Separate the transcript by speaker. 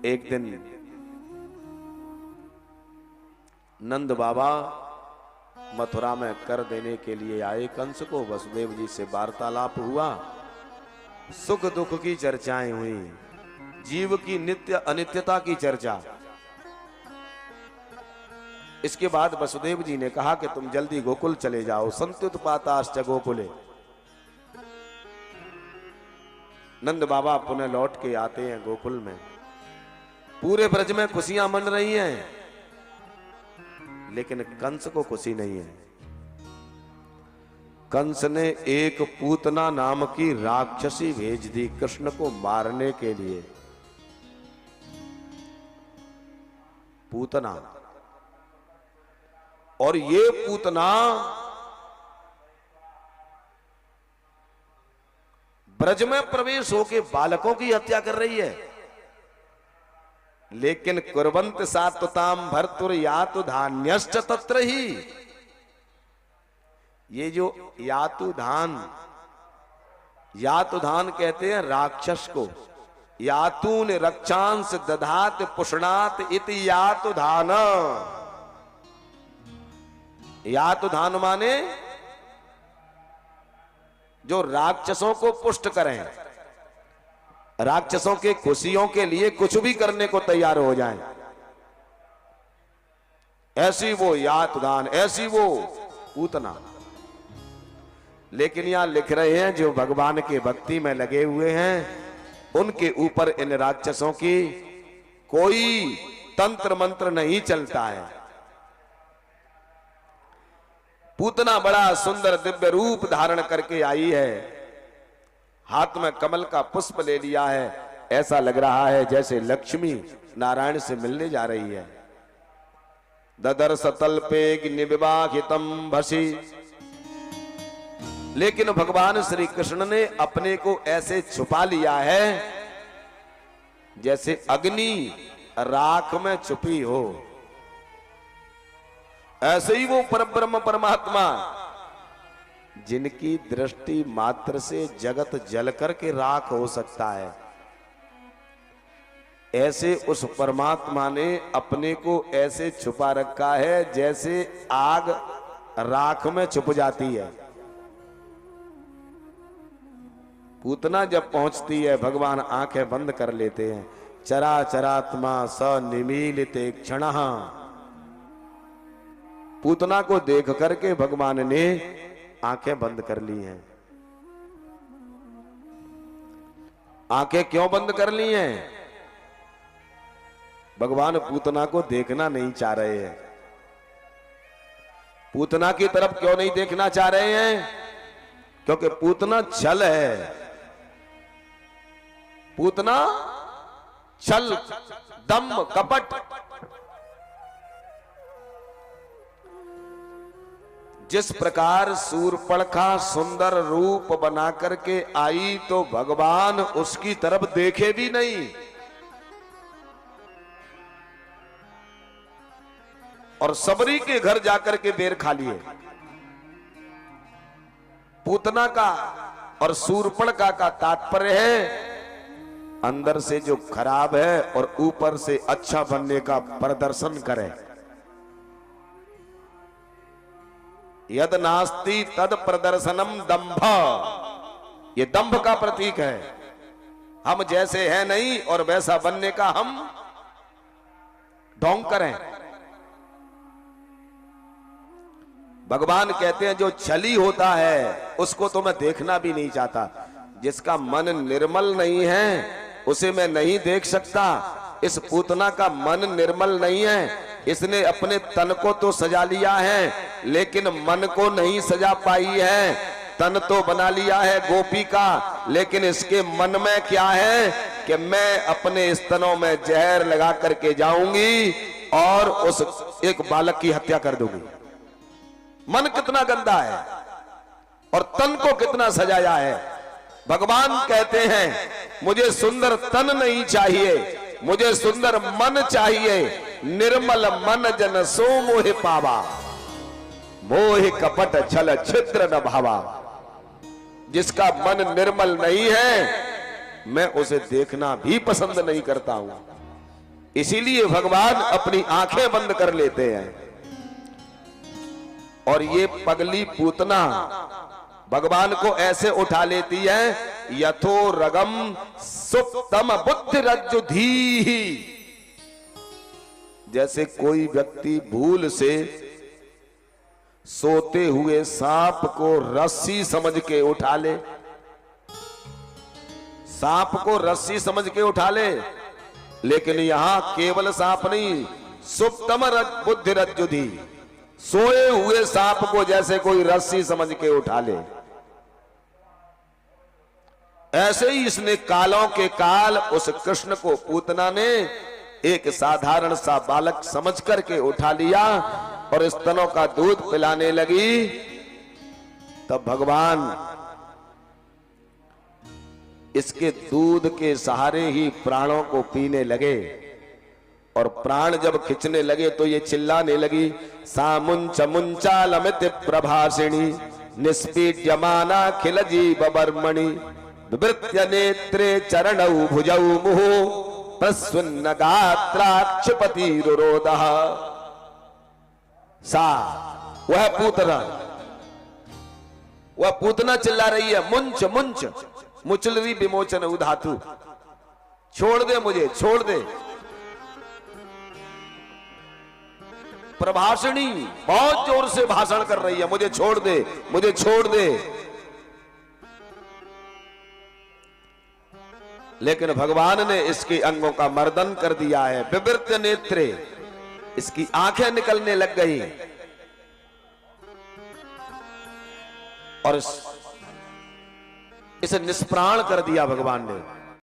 Speaker 1: एक दिन नंद बाबा मथुरा में कर देने के लिए आए कंस को। वसुदेव जी से वार्तालाप हुआ, सुख दुख की चर्चाएं हुई, जीव की नित्य अनित्यता की चर्चा। इसके बाद वसुदेव जी ने कहा कि तुम जल्दी गोकुल चले जाओ। संत्युत्पाताश्च गोकुले। नंद बाबा पुनः लौट के आते हैं गोकुल में। पूरे ब्रज में खुशियां मन रही हैं, लेकिन कंस को खुशी नहीं है। कंस ने एक पूतना नाम की राक्षसी भेज दी कृष्ण को मारने के लिए। पूतना, और ये पूतना ब्रज में प्रवेश होके बालकों की हत्या कर रही है। लेकिन कुर्वन्त सात्वताम भर्तुर यातु धान्यश्च तत्र ही। ये जो यातुधान कहते हैं राक्षस को। यातून रक्षांस दधात पुष्णात इति यातुधान। यातुधान माने जो राक्षसों को पुष्ट करें, राक्षसों के खुशियों के लिए कुछ भी करने को तैयार हो जाएं, ऐसी वो यातुधान, ऐसी वो पूतना। लेकिन यहां लिख रहे हैं जो भगवान के भक्ति में लगे हुए हैं उनके ऊपर इन राक्षसों की कोई तंत्र मंत्र नहीं चलता है। पूतना बड़ा सुंदर दिव्य रूप धारण करके आई है, हाथ में कमल का पुष्प ले लिया है। ऐसा लग रहा है जैसे लक्ष्मी नारायण से मिलने जा रही है। ददर्श तल्पे निविवाहितम भसी। लेकिन भगवान श्री कृष्ण ने अपने को ऐसे छुपा लिया है जैसे अग्नि राख में छुपी हो। ऐसे ही वो परब्रह्म परमात्मा जिनकी दृष्टि मात्र से जगत जल करके राख हो सकता है, ऐसे उस परमात्मा ने अपने को ऐसे छुपा रखा है जैसे आग राख में छुप जाती है। पूतना जब पहुंचती है भगवान आंखें बंद कर लेते हैं। चराचरात्मा स निमीलिते क्षणः। पूतना को देख करके भगवान ने आंखें बंद कर ली हैं। आंखें क्यों बंद कर ली हैं? भगवान पूतना को देखना नहीं चाह रहे हैं। पूतना की तरफ क्यों नहीं देखना चाह रहे हैं? क्योंकि पूतना छल है। पूतना छल, दम्भ, कपट। जिस प्रकार शूर्पणखा सुंदर रूप बना करके आई तो भगवान उसकी तरफ देखे भी नहीं और सबरी के घर जाकर के बेर खा लिए। पूतना का और शूर्पणखा का तात्पर्य है अंदर से जो खराब है और ऊपर से अच्छा बनने का प्रदर्शन करे। यद नास्ति तद प्रदर्शनम दंभ। ये दंभ का प्रतीक है। हम जैसे हैं नहीं और वैसा बनने का हम ढोंग करें। भगवान कहते हैं जो छली होता है उसको तो मैं देखना भी नहीं चाहता। जिसका मन निर्मल नहीं है उसे मैं नहीं देख सकता। इस पूतना का मन निर्मल नहीं है। इसने अपने तन को तो सजा लिया है लेकिन मन को नहीं सजा पाई है। तन तो बना लिया है गोपी का, लेकिन इसके मन में क्या है कि मैं अपने स्तनों में जहर लगा करके जाऊंगी और उस एक बालक की हत्या कर दूंगी। मन कितना गंदा है और तन को कितना सजाया है। भगवान कहते हैं मुझे सुंदर तन नहीं चाहिए, मुझे सुंदर मन चाहिए। निर्मल मन जन सो मोहि पावा, मोहि कपट छल छिद्र न भावा। जिसका मन निर्मल नहीं है मैं उसे देखना भी पसंद नहीं करता हूं। इसीलिए भगवान अपनी आंखें बंद कर लेते हैं। और ये पगली पूतना भगवान को ऐसे उठा लेती है, यथो रगम सुप्तम बुद्धि रज्जुधी, जैसे कोई व्यक्ति भूल से सोते हुए सांप को रस्सी समझ के उठा ले, सांप को रस्सी समझ के उठा ले। लेकिन यहां केवल सांप नहीं, सुप्तम बुद्धि रज्जुधी, सोए हुए सांप को जैसे कोई रस्सी समझ के उठा ले। ऐसे ही इसने कालों के काल उस कृष्ण को पूतना ने एक साधारण सा बालक समझ करके उठा लिया और स्तनों का दूध पिलाने लगी। तब भगवान इसके दूध के सहारे ही प्राणों को पीने लगे। और प्राण जब खिंचने लगे तो ये चिल्लाने लगी, सामुंच मुंचालमित प्रभाषिणी निष्पीड्यमाना खिल जीव बर्मणि विवृत्य नेत्रे चरणौ भुजौ मुहु प्रस्वन्न गात्राक्षपतिरुरोदः। सा वह पूतना चिल्ला रही है, मुंच मुंच मुचलरी विमोचन उधातु, छोड़ दे मुझे, छोड़ दे। प्रभाषिणी बहुत जोर से भाषण कर रही है, मुझे छोड़ दे, मुझे छोड़ दे। लेकिन भगवान ने इसके अंगों का मर्दन कर दिया है। विवृत्य नेत्रे, इसकी आंखें निकलने लग गई और इसे निष्प्राण कर दिया भगवान ने।